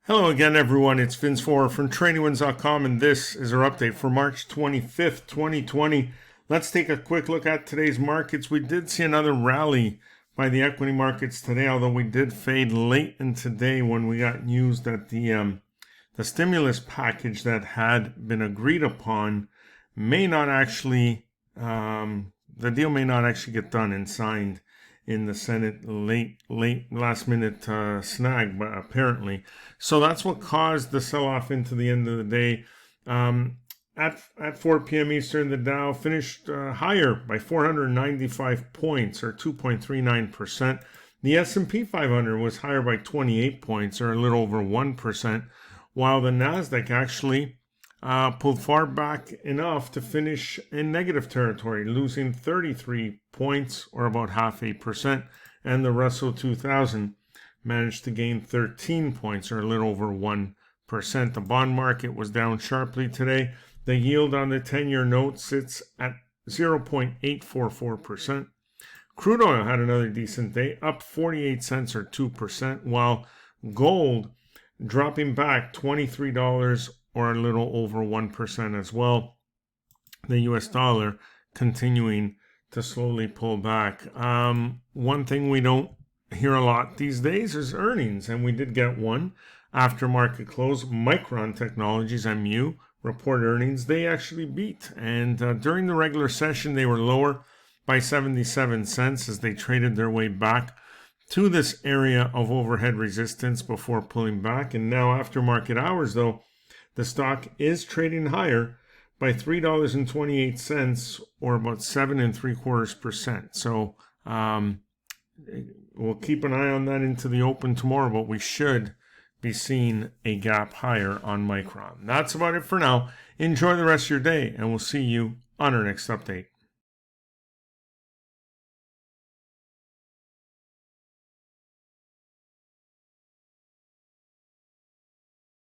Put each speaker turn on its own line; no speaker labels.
Hello again, everyone. It's Vince Forer from TradingWinds.com, and this is our update for March 25th, 2020. Let's take a quick look at today's markets. We did see another rally by the equity markets today, although we did fade late in today when we got news that the stimulus package that had been agreed upon may not actually, the deal may not actually get done and signed in the Senate. Late last minute snag, but apparently. So that's what caused the sell-off into the end of the day. At 4 p.m. Eastern, the Dow finished higher by 495 points, or 2.39%. The S&P 500 was higher by 28 points, or a little over 1%, while the NASDAQ actually pulled far back enough to finish in negative territory, losing 33 points, or about 0.5%, and the Russell 2000 managed to gain 13 points, or a little over 1%. The bond market was down sharply today. The yield on the 10-year note sits at 0.844%. Crude oil had another decent day, up 48 cents, or 2%, while gold dropping back $23, or a little over 1% as well. The US dollar continuing to slowly pull back. One thing we don't hear a lot these days is earnings, and we did get one after market close. Micron Technologies, MU, reported earnings. They actually beat, and during the regular session they were lower by 77 cents as they traded their way back to this area of overhead resistance before pulling back. And now after market hours, though, the stock is trading higher by $3.28, or about 7.75%. So we'll keep an eye on that into the open tomorrow, but we should be seeing a gap higher on Micron. That's about it for now. Enjoy the rest of your day, and we'll see you on our next update.